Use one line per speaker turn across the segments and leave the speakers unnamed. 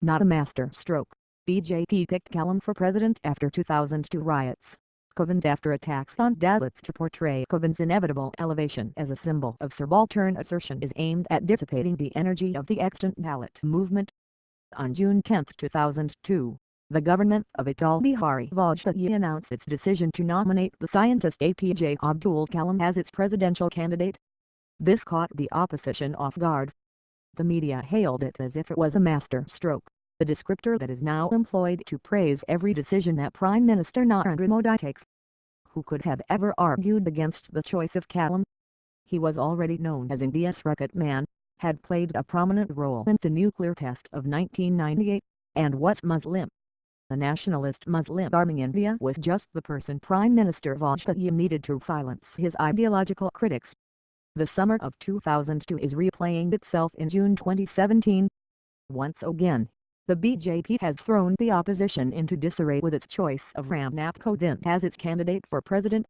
not a master stroke. BJP picked Kalam for president after 2002 riots. Kovind after attacks on Dalits to portray Kovind's inevitable elevation as a symbol of subaltern assertion is aimed at dissipating the energy of the extant Dalit movement. On June 10, 2002, the government of Atal Bihari Vajpayee announced its decision to nominate the scientist APJ Abdul Kalam as its presidential candidate. This caught the opposition off guard. The media hailed it as if it was a master stroke, the descriptor that is now employed to praise every decision that Prime Minister Narendra Modi takes. Who could have ever argued against the choice of Kalam? He was already known as India's rocket man, had played a prominent role in the nuclear test of 1998, and was Muslim. The nationalist Muslim arming India was just the person Prime Minister Vajpayee needed to silence his ideological critics. The summer of 2002 is replaying itself in June 2017. Once again, the BJP has thrown the opposition into disarray with its choice of Ramnath Kovind as its candidate for president.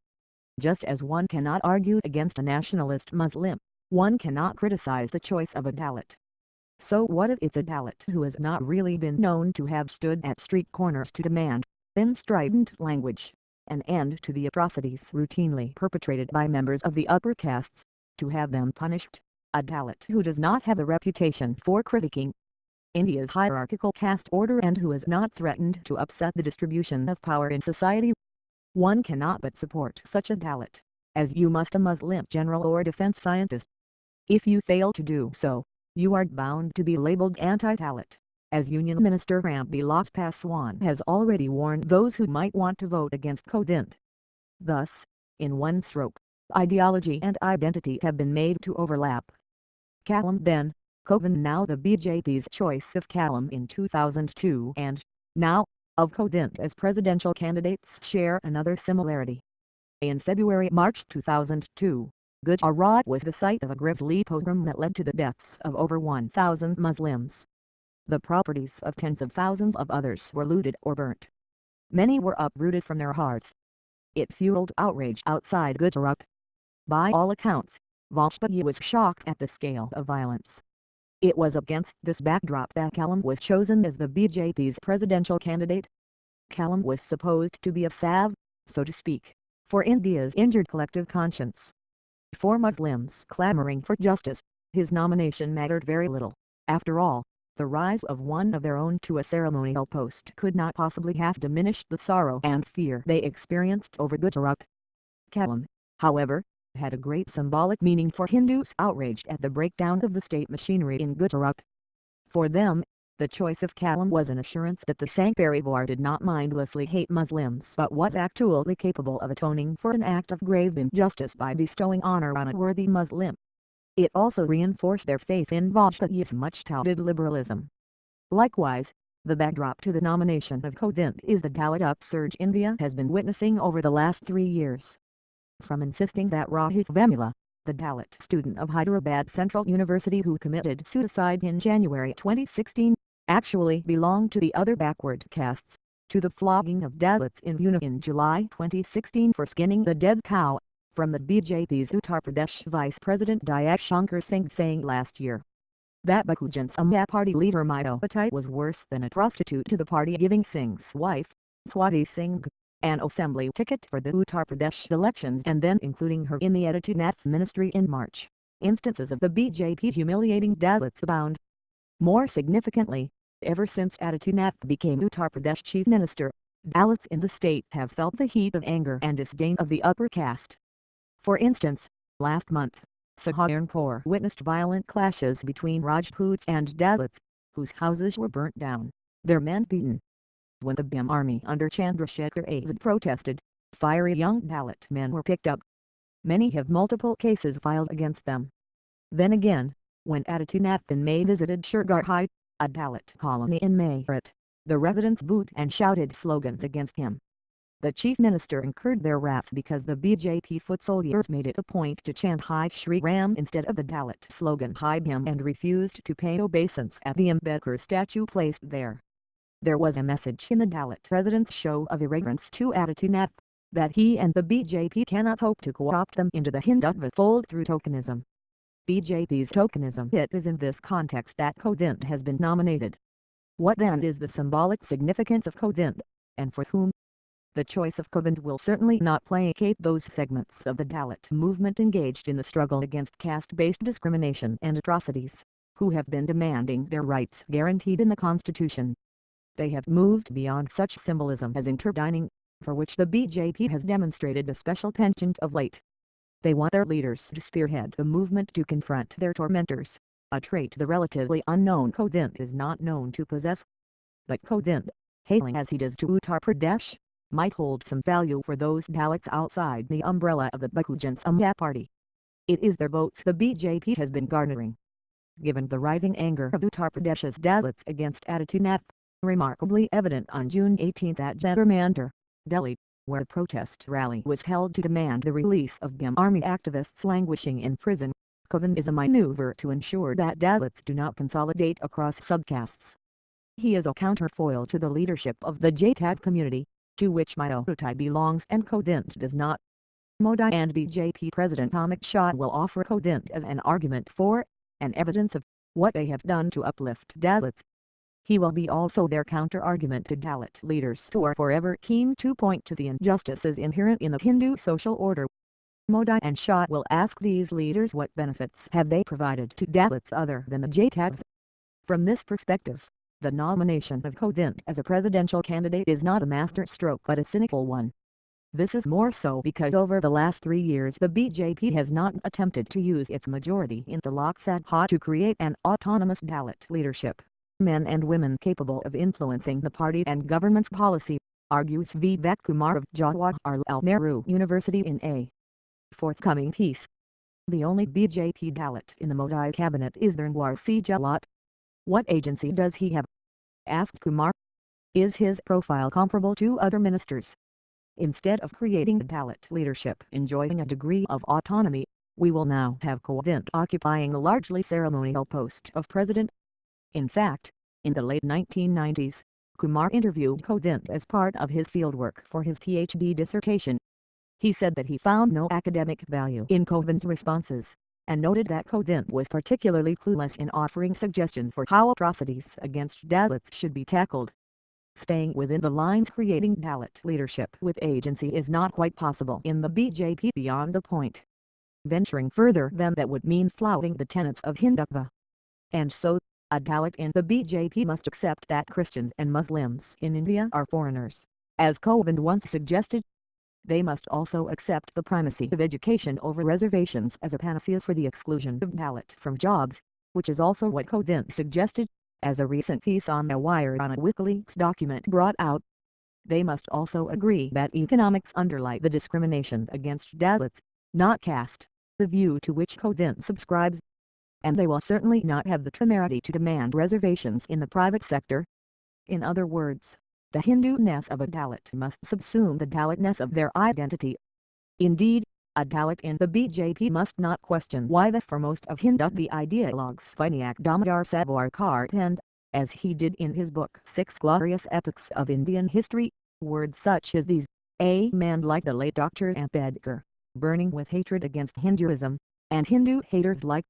Just as one cannot argue against a nationalist Muslim, one cannot criticize the choice of a Dalit. So what if it's a Dalit who has not really been known to have stood at street corners to demand, in strident language, an end to the atrocities routinely perpetrated by members of the upper castes, to have them punished? A Dalit who does not have a reputation for critiquing India's hierarchical caste order and who has not threatened to upset the distribution of power in society. One cannot but support such a Dalit, as you must a Muslim general or defense scientist. If you fail to do so, you are bound to be labeled anti-Dalit, as Union Minister Ram Vilas Paswan has already warned those who might want to vote against Kovind. Thus, in one stroke, ideology and identity have been made to overlap. Kalam then, Kovind now. The BJP's choice of Kalam in 2002 and, now, of Kovind as presidential candidates share another similarity. In February-March 2002, Gujarat was the site of a grisly pogrom that led to the deaths of over 1,000 Muslims. The properties of tens of thousands of others were looted or burnt. Many were uprooted from their hearths. It fueled outrage outside Gujarat. By all accounts, Vajpayee was shocked at the scale of violence. It was against this backdrop that Kalam was chosen as the BJP's presidential candidate. Kalam was supposed to be a salve, so to speak, for India's injured collective conscience. For Muslims clamoring for justice, his nomination mattered very little. After all, the rise of one of their own to a ceremonial post could not possibly have diminished the sorrow and fear they experienced over Gujarat. Kalam, however, had a great symbolic meaning for Hindus outraged at the breakdown of the state machinery in Gujarat. For them, the choice of Kalam was an assurance that the Sangh Parivar did not mindlessly hate Muslims but was actually capable of atoning for an act of grave injustice by bestowing honor on a worthy Muslim. It also reinforced their faith in Vajpayee's much-touted liberalism. Likewise, the backdrop to the nomination of Kovind is the Dalit upsurge India has been witnessing over the last 3 years. From insisting that Rahit Vemula, the Dalit student of Hyderabad Central University who committed suicide in January 2016, actually belonged to the other backward castes, to the flogging of Dalits in Pune in July 2016 for skinning the dead cow, from the BJP's Uttar Pradesh Vice President Dayak Shankar Singh saying last year that Bahujan Samaj Party leader Mito Patai was worse than a prostitute to the party, giving Singh's wife, Swati Singh, an assembly ticket for the Uttar Pradesh elections and then including her in the Adityanath ministry in March. Instances of the BJP humiliating Dalits abound. More significantly, ever since Adityanath became Uttar Pradesh chief minister, Dalits in the state have felt the heat of anger and disdain of the upper caste. For instance, last month, Saharanpur witnessed violent clashes between Rajputs and Dalits, whose houses were burnt down, their men beaten. When the BJP army under Chandrasekhar Azad protested, fiery young Dalit men were picked up. Many have multiple cases filed against them. Then again, when Adityanath in May visited Shirgarhai, a Dalit colony in Meerut, the residents booed and shouted slogans against him. The chief minister incurred their wrath because the BJP foot soldiers made it a point to chant Hai Shri Ram instead of the Dalit slogan Hai Bhim and refused to pay obeisance at the Ambedkar statue placed there. There was a message in the Dalit residents' show of irreverence to Adityanath, that he and the BJP cannot hope to co-opt them into the Hindutva fold through tokenism. BJP's tokenism hit is in this context that Kovind has been nominated. What then is the symbolic significance of Kovind, and for whom? The choice of Kovind will certainly not placate those segments of the Dalit movement engaged in the struggle against caste-based discrimination and atrocities, who have been demanding their rights guaranteed in the Constitution. They have moved beyond such symbolism as interdining, for which the BJP has demonstrated a special penchant of late. They want their leaders to spearhead the movement to confront their tormentors, a trait the relatively unknown Kovind is not known to possess. But Kovind, hailing as he does to Uttar Pradesh, might hold some value for those Dalits outside the umbrella of the Bahujan Samaj party. It is their votes the BJP has been garnering. Given the rising anger of Uttar Pradesh's Dalits against Adityanath, remarkably evident on June 18 at Jantar Mantar, Delhi, where a protest rally was held to demand the release of BJP army activists languishing in prison, Kovind is a maneuver to ensure that Dalits do not consolidate across subcastes. He is a counterfoil to the leadership of the Jatad community, to which Mayotai belongs and Kovind does not. Modi and BJP President Amit Shah will offer Kovind as an argument for, and evidence of, what they have done to uplift Dalits. He will be also their counter-argument to Dalit leaders who are forever keen to point to the injustices inherent in the Hindu social order. Modi and Shah will ask these leaders what benefits have they provided to Dalits other than the Jatads. From this perspective, the nomination of Kovind as a presidential candidate is not a masterstroke but a cynical one. This is more so because over the last 3 years the BJP has not attempted to use its majority in the Lok Sabha to create an autonomous Dalit leadership, men and women capable of influencing the party and government's policy, argues Vivek Kumar of Jawaharlal Nehru University in a forthcoming piece. The only BJP Dalit in the Modi cabinet is Dharmwar C. Gehlot. What agency does he have? Asked Kumar. Is his profile comparable to other ministers? Instead of creating a Dalit leadership enjoying a degree of autonomy, we will now have Kovind occupying a largely ceremonial post of president. In fact, in the late 1990s, Kumar interviewed Kovind as part of his fieldwork for his PhD dissertation. He said that he found no academic value in Kovind's responses, and noted that Kovind was particularly clueless in offering suggestions for how atrocities against Dalits should be tackled. Staying within the lines creating Dalit leadership with agency is not quite possible in the BJP beyond a point. Venturing further than that would mean flouting the tenets of Hindutva. And so, a Dalit in the BJP must accept that Christians and Muslims in India are foreigners, as Kovind once suggested. They must also accept the primacy of education over reservations as a panacea for the exclusion of Dalit from jobs, which is also what Kovind suggested, as a recent piece on the Wire on a WikiLeaks document brought out. They must also agree that economics underlie the discrimination against Dalits, not caste, the view to which Kovind subscribes. And they will certainly not have the temerity to demand reservations in the private sector. In other words, the Hindu-ness of a Dalit must subsume the Dalitness of their identity. Indeed, a Dalit in the BJP must not question why the foremost of Hindutva ideologues Vinayak Damodar Savarkar penned, as he did in his book Six Glorious Epochs of Indian History, words such as these: a man like the late Dr. Ambedkar, burning with hatred against Hinduism, and Hindu haters like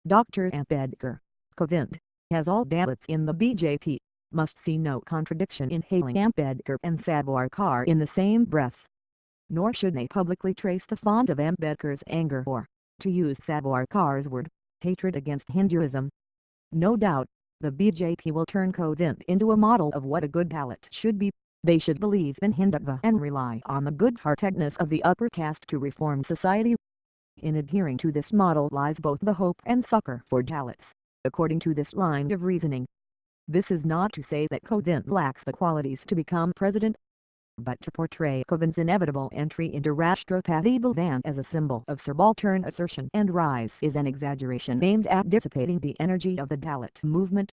Dr. Ambedkar. Kovind, as all Dalits in the BJP, must see no contradiction in hailing Ambedkar and Savarkar in the same breath. Nor should they publicly trace the font of Ambedkar's anger or, to use Savarkar's word, hatred against Hinduism. No doubt, the BJP will turn Kovind into a model of what a good Dalit should be. They should believe in Hindutva and rely on the good-heartedness of the upper caste to reform society. In adhering to this model lies both the hope and succor for Dalits, according to this line of reasoning. This is not to say that Kovind lacks the qualities to become president, but to portray Kovind's inevitable entry into Rashtrapati Bhavan as a symbol of subaltern assertion and rise is an exaggeration aimed at dissipating the energy of the Dalit movement.